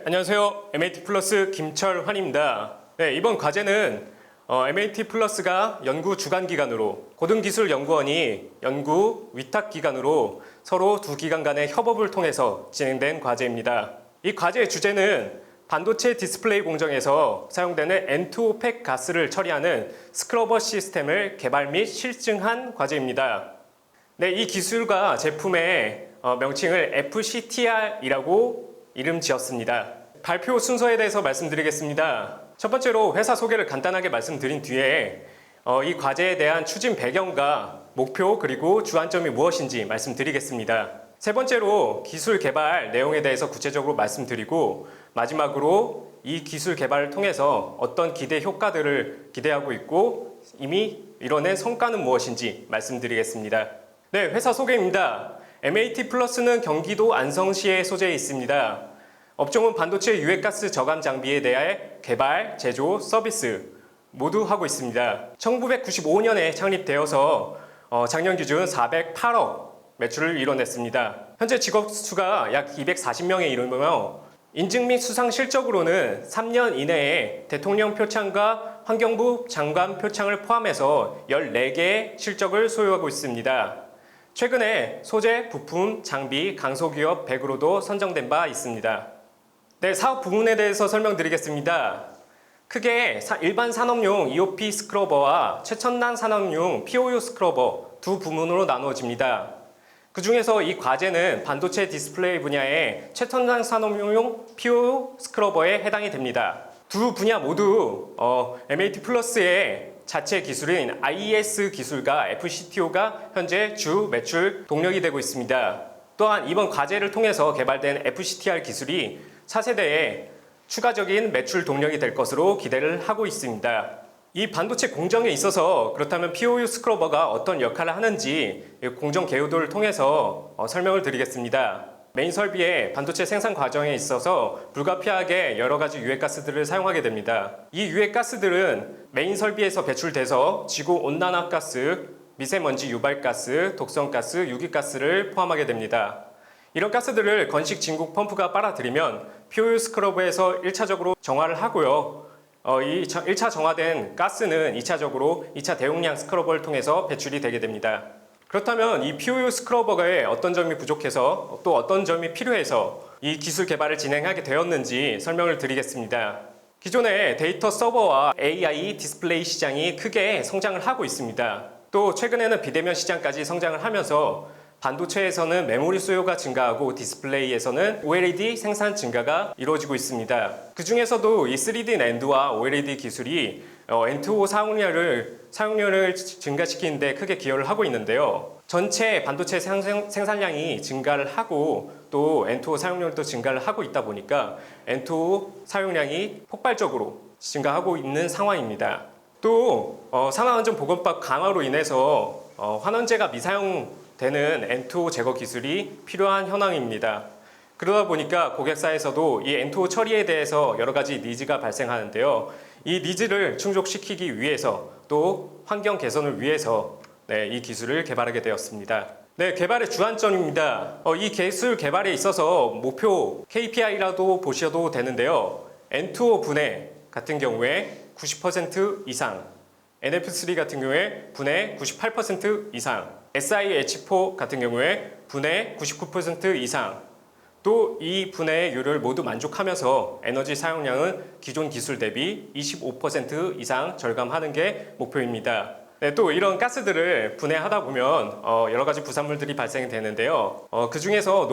안녕하세요. MAT 플러스 김철환입니다. 네, 이번 과제는 MAT 플러스가 연구 주관기관으로 고등기술연구원이 연구 위탁기관으로 서로 두 기관 간의 협업을 통해서 진행된 과제입니다. 이 과제의 주제는 반도체 디스플레이 공정에서 사용되는 N2O 팩 가스를 처리하는 스크러버 시스템을 개발 및 실증한 과제입니다. 네, 이 기술과 제품의 명칭을 FCTR이라고 이름 지었습니다. 발표 순서에 대해서 말씀드리겠습니다. 첫 번째로 회사 소개를 간단하게 말씀드린 뒤에 이 과제에 대한 추진 배경과 목표 그리고 주안점이 무엇인지 말씀드리겠습니다. 세 번째로 기술 개발 내용에 대해서 구체적으로 말씀드리고 마지막으로 이 기술 개발을 통해서 어떤 기대 효과들을 기대하고 있고 이미 이뤄낸 성과는 무엇인지 말씀드리겠습니다. 네, 회사 소개입니다. MAT 플러스는 경기도 안성시에 소재해 있습니다. 업종은 반도체 유해가스 저감 장비에 대해 개발, 제조, 서비스 모두 하고 있습니다. 1995년에 창립되어서 작년 기준 408억 매출을 이뤄냈습니다. 현재 직업 수가 약 240명에 이르며 인증 및 수상 실적으로는 3년 이내에 대통령 표창과 환경부 장관 표창을 포함해서 14개의 실적을 소유하고 있습니다. 최근에 소재, 부품, 장비, 강소기업 100으로도 선정된 바 있습니다. 네, 사업 부문에 대해서 설명드리겠습니다. 크게 일반 산업용 EOP 스크러버와 최첨단 산업용 POU 스크러버 두 부문으로 나누어집니다. 그 중에서 이 과제는 반도체 디스플레이 분야의 최첨단 산업용 POU 스크러버에 해당이 됩니다. 두 분야 모두 MAT 플러스의 자체 기술인 IES 기술과 FCTO가 현재 주 매출 동력이 되고 있습니다. 또한 이번 과제를 통해서 개발된 FCTR 기술이 차세대의 추가적인 매출 동력이 될 것으로 기대를 하고 있습니다. 이 반도체 공정에 있어서 그렇다면 POU 스크러버가 어떤 역할을 하는지 공정 개요도를 통해서 설명을 드리겠습니다. 메인 설비의 반도체 생산 과정에 있어서 불가피하게 여러 가지 유해가스들을 사용하게 됩니다. 이 유해가스들은 메인 설비에서 배출돼서 지구 온난화 가스, 미세먼지 유발가스, 독성가스, 유기가스를 포함하게 됩니다. 이런 가스들을 건식 진국 펌프가 빨아들이면 POU 스크러버에서 1차적으로 정화를 하고요. 이 1차 정화된 가스는 2차적으로 2차 대용량 스크러버를 통해서 배출이 되게 됩니다. 그렇다면 이 POU 스크러버에 어떤 점이 부족해서 또 어떤 점이 필요해서 이 기술 개발을 진행하게 되었는지 설명을 드리겠습니다. 기존의 데이터 서버와 AI 디스플레이 시장이 크게 성장을 하고 있습니다. 또 최근에는 비대면 시장까지 성장을 하면서 반도체에서는 메모리 수요가 증가하고 디스플레이에서는 OLED 생산 증가가 이루어지고 있습니다. 그 중에서도 이 3D 낸드와 OLED 기술이 N2O 사용료를 증가시키는 데 크게 기여를 하고 있는데요. 전체 반도체 생산량이 증가를 하고 또 N2O 사용률도 증가를 하고 있다 보니까 N2O 사용량이 폭발적으로 증가하고 있는 상황입니다. 또 산업안전보건법 강화로 인해서 환원제가 미사용 되는 N2O 제거 기술이 필요한 현황입니다. 그러다 보니까 고객사에서도 이 N2O 처리에 대해서 여러 가지 니즈가 발생하는데요. 이 니즈를 충족시키기 위해서 또 환경 개선을 위해서 이 기술을 개발하게 되었습니다. 네, 개발의 주안점입니다. 이 기술 개발에 있어서 목표 KPI라도 보셔도 되는데요. N2O 분해 같은 경우에 90% 이상, NF3 같은 경우에 분해 98% 이상, SiH4 같은 경우에 분해 99% 이상, 또 이 분해율을 모두 만족하면서 에너지 사용량은 기존 기술 대비 25% 이상 절감하는 게 목표입니다. 네, 또 이런 가스들을 분해하다 보면 여러 가지 부산물들이 발생이 되는데요. 그 중에서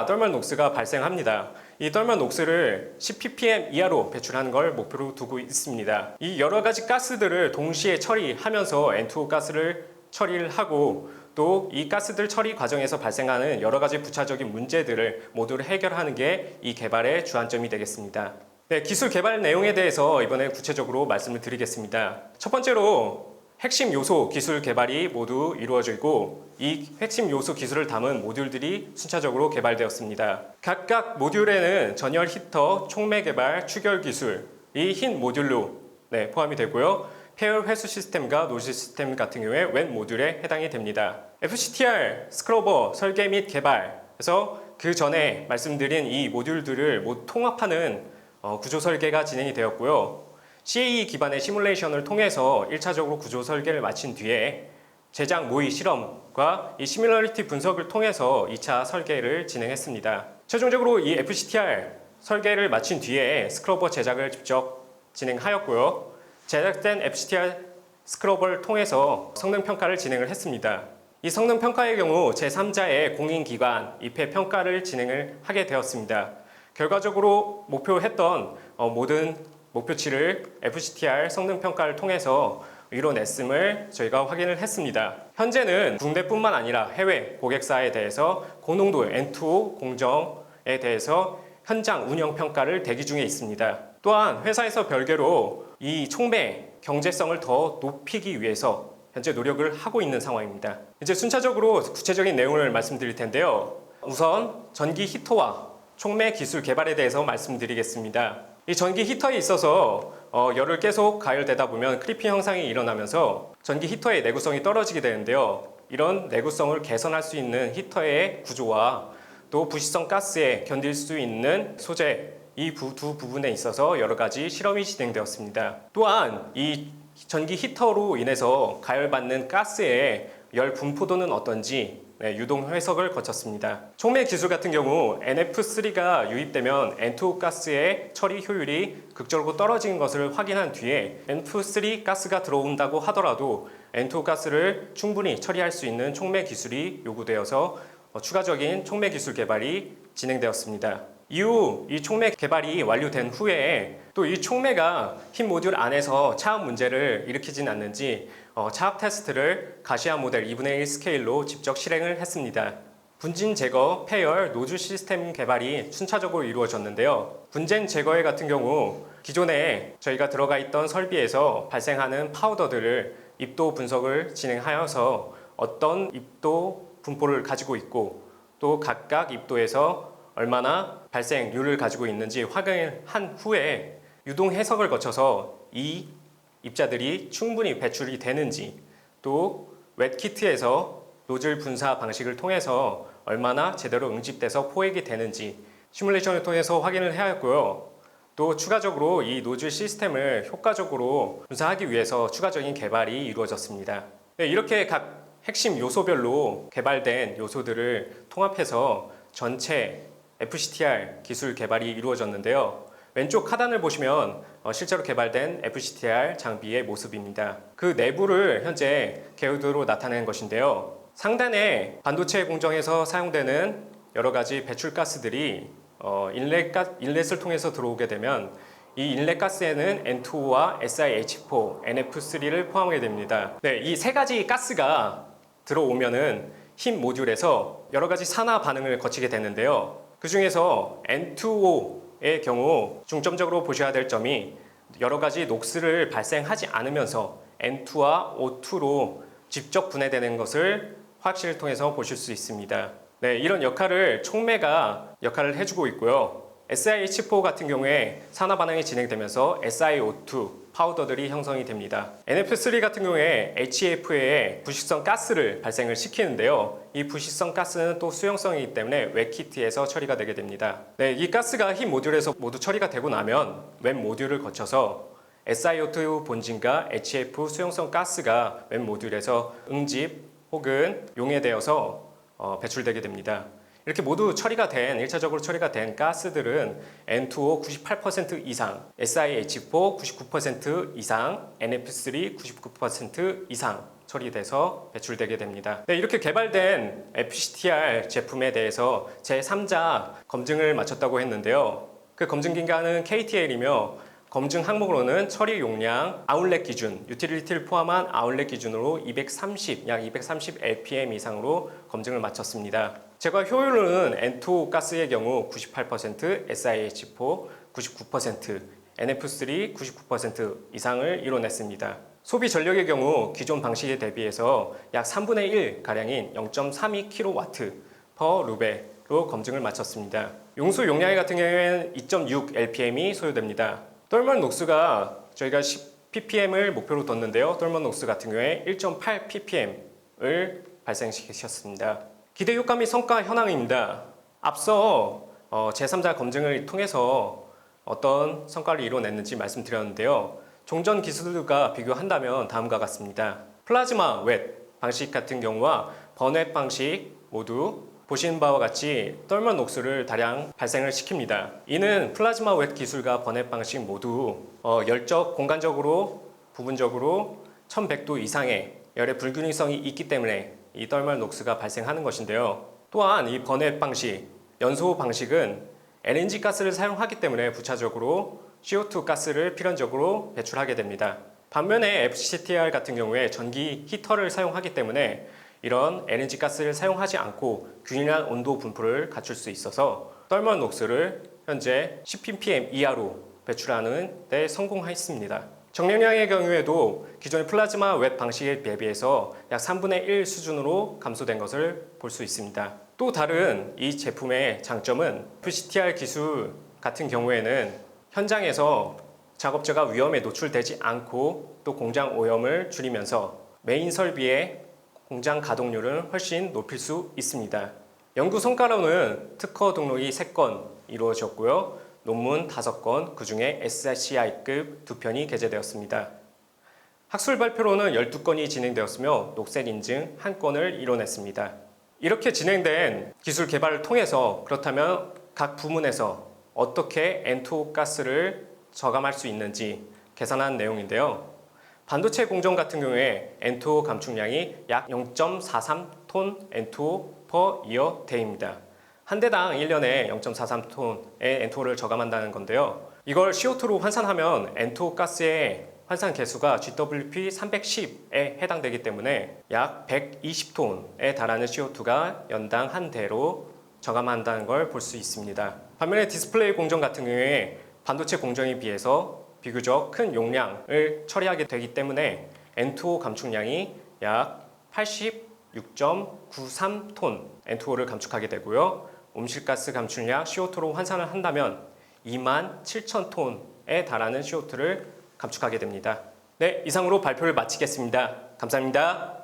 떨멀 녹스가 발생합니다. 이 떨멀 녹스를 10ppm 이하로 배출하는 걸 목표로 두고 있습니다. 이 여러 가지 가스들을 동시에 처리하면서 N2O 가스를 처리를 하고 또 이 가스들 처리 과정에서 발생하는 여러 가지 부차적인 문제들을 모두를 해결하는 게 이 개발의 주안점이 되겠습니다. 네, 기술 개발 내용에 대해서 이번에 구체적으로 말씀을 드리겠습니다. 첫 번째로 핵심 요소 기술 개발이 모두 이루어지고 이 핵심 요소 기술을 담은 모듈들이 순차적으로 개발되었습니다. 각각 모듈에는 전열 히터, 촉매 개발, 추결 기술, 이 흰 모듈로 포함이 되고요. 폐열 회수 시스템과 노즐 시스템 같은 경우에 웬 모듈에 해당이 됩니다. FCTR, 스크러버 설계 및 개발, 그래서 그 전에 말씀드린 이 모듈들을 모두 통합하는 구조 설계가 진행이 되었고요. CAE 기반의 시뮬레이션을 통해서 1차적으로 구조 설계를 마친 뒤에 제작 모의 실험과 이 시뮬러리티 분석을 통해서 2차 설계를 진행했습니다. 최종적으로 이 FCTR 설계를 마친 뒤에 스크러버 제작을 직접 진행하였고요. 제작된 FCTR 스크러버를 통해서 성능 평가를 진행을 했습니다. 이 성능 평가의 경우 제3자의 공인기관 입회 평가를 진행을 하게 되었습니다. 결과적으로 목표했던 모든 목표치를 FCTR 성능 평가를 통해서 이뤄냈음을 저희가 확인을 했습니다. 현재는 국내뿐만 아니라 해외 고객사에 대해서 고농도 N2O 공정에 대해서 현장 운영 평가를 대기 중에 있습니다. 또한 회사에서 별개로 이 촉매 경제성을 더 높이기 위해서 현재 노력을 하고 있는 상황입니다. 이제 순차적으로 구체적인 내용을 말씀드릴 텐데요. 우선 전기 히터와 촉매 기술 개발에 대해서 말씀드리겠습니다. 이 전기 히터에 있어서 열을 계속 가열되다 보면 크리핑 현상이 일어나면서 전기 히터의 내구성이 떨어지게 되는데요. 이런 내구성을 개선할 수 있는 히터의 구조와 또 부식성 가스에 견딜 수 있는 소재 이 두 부분에 있어서 여러 가지 실험이 진행되었습니다. 또한 이 전기 히터로 인해서 가열받는 가스의 열 분포도는 어떤지 유동 해석을 거쳤습니다. 촉매 기술 같은 경우 NF3가 유입되면 N2O 가스의 처리 효율이 극적으로 떨어지는 것을 확인한 뒤에 NF3 가스가 들어온다고 하더라도 N2O 가스를 충분히 처리할 수 있는 촉매 기술이 요구되어서 추가적인 촉매 기술 개발이 진행되었습니다. 이후 이 촉매 개발이 완료된 후에 또 이 촉매가 흰 모듈 안에서 차압 문제를 일으키진 않는지 차압 테스트를 가시화 모델 2분의 1 스케일로 직접 실행을 했습니다. 분진 제거, 폐열, 노즐 시스템 개발이 순차적으로 이루어졌는데요. 분진 제거에 같은 경우 기존에 저희가 들어가 있던 설비에서 발생하는 파우더들을 입도 분석을 진행하여서 어떤 입도 분포를 가지고 있고 또 각각 입도에서 얼마나 발생률을 가지고 있는지 확인을 한 후에 유동 해석을 거쳐서 이 입자들이 충분히 배출이 되는지 또 웻키트에서 노즐 분사 방식을 통해서 얼마나 제대로 응집돼서 포획이 되는지 시뮬레이션을 통해서 확인을 하였고요. 또 추가적으로 이 노즐 시스템을 효과적으로 분사하기 위해서 추가적인 개발이 이루어졌습니다. 이렇게 각 핵심 요소별로 개발된 요소들을 통합해서 전체 FCTR 기술 개발이 이루어졌는데요. 왼쪽 하단을 보시면 실제로 개발된 FCTR 장비의 모습입니다. 그 내부를 현재 개요드로 나타낸 것인데요. 상단에 반도체 공정에서 사용되는 여러 가지 배출 가스들이 인렛을 통해서 들어오게 되면 이 인렛 가스에는 N2O와 SiH4, NF3를 포함하게 됩니다. 이 세 가지 가스가 들어오면은 흰 모듈에서 여러 가지 산화 반응을 거치게 되는데요. 그 중에서 N2O의 경우 중점적으로 보셔야 될 점이 여러 가지 녹스를 발생하지 않으면서 N2와 O2로 직접 분해되는 것을 화학실을 통해서 보실 수 있습니다. 이런 역할을 촉매가 역할을 해주고 있고요. SiH4 같은 경우에 산화 반응이 진행되면서 SiO2 파우더들이 형성이 됩니다. NF3 같은 경우에 HEF의 부식성 가스를 발생을 시키는데요. 이 부식성 가스는 또 수용성이기 때문에 웻키트에서 처리가 되게 됩니다. 이 가스가 흰 모듈에서 모두 처리가 되고 나면 웻 모듈을 거쳐서 SiO2 본진과 HEF 수용성 가스가 웻 모듈에서 응집 혹은 용해되어서 배출되게 됩니다. 이렇게 모두 처리가 된 1차적으로 처리가 된 가스들은 N2O 98% 이상, SiH4 99% 이상, NF3 99% 이상 처리돼서 배출되게 됩니다. 이렇게 개발된 FCTR 제품에 대해서 제3자 검증을 마쳤다고 했는데요. 그 검증 기관은 KTL이며 검증 항목으로는 처리 용량, 아웃렛 기준, 유틸리티를 포함한 아웃렛 기준으로 약 230 LPM 이상으로 검증을 마쳤습니다. 제거 효율은 N2O 가스의 경우 98%, SiH4 99%, NF3 99% 이상을 이뤄냈습니다. 소비 전력의 경우 기존 방식에 대비해서 약 3분의 1 가량인 0.32kW per 루베로 검증을 마쳤습니다. 용수 용량의 같은 경우에는 2.6 LPM이 소요됩니다. 떨멀 녹스가 저희가 10 ppm을 목표로 뒀는데요. 떨멀 녹스 같은 경우에 1.8 ppm을 발생시켰습니다. 기대 효과 및 성과 현황입니다. 앞서 제3자 검증을 통해서 어떤 성과를 이뤄냈는지 말씀드렸는데요. 종전 기술과 비교한다면 다음과 같습니다. 플라즈마 웻 방식 같은 경우와 번외 방식 모두 보시는 바와 같이 떨먼 녹수를 다량 발생을 시킵니다. 이는 플라즈마 웻 기술과 번외 방식 모두 열적 공간적으로 부분적으로 1100도 이상의 열의 불균형성이 있기 때문에 이 떨먼 녹수가 발생하는 것인데요. 또한 이 번외 방식, 연소 방식은 LNG 가스를 사용하기 때문에 부차적으로 CO2 가스를 필연적으로 배출하게 됩니다. 반면에 FCTR 같은 경우에 전기 히터를 사용하기 때문에 이런 LNG 가스를 사용하지 않고 균일한 온도 분포를 갖출 수 있어서 떨먼 녹수를 현재 10ppm 이하로 배출하는 데 성공했습니다. 정량량의 경우에도 기존의 플라즈마 웻 방식에 대비해서 약 3분의 1 수준으로 감소된 것을 볼 수 있습니다. 또 다른 이 제품의 장점은 FCTR 기술 같은 경우에는 현장에서 작업자가 위험에 노출되지 않고 또 공장 오염을 줄이면서 메인 설비의 공장 가동률을 훨씬 높일 수 있습니다. 연구 성과로는 특허 등록이 3건 이루어졌고요. 논문 5건, 그 중에 SCI급 2편이 게재되었습니다. 학술 발표로는 12건이 진행되었으며 녹색 인증 1건을 이뤄냈습니다. 이렇게 진행된 기술 개발을 통해서 그렇다면 각 부문에서 어떻게 N2O 가스를 저감할 수 있는지 계산한 내용인데요. 반도체 공정 같은 경우에 N2O 감축량이 약 0.43톤 N2O per year day입니다. 한 대당 1년에 0.43톤의 N2O를 저감한다는 건데요. 이걸 CO2로 환산하면 N2O 가스의 환산 개수가 GWP 310에 해당되기 때문에 약 120톤에 달하는 CO2가 연당 한 대로 저감한다는 걸 볼 수 있습니다. 반면에 디스플레이 공정 같은 경우에 반도체 공정에 비해서 비교적 큰 용량을 처리하게 되기 때문에 N2O 감축량이 약 86.93톤 N2O를 감축하게 되고요. 온실가스 감축량 CO2로 환산을 한다면 27,000톤에 달하는 CO2를 감축하게 됩니다. 네, 이상으로 발표를 마치겠습니다. 감사합니다.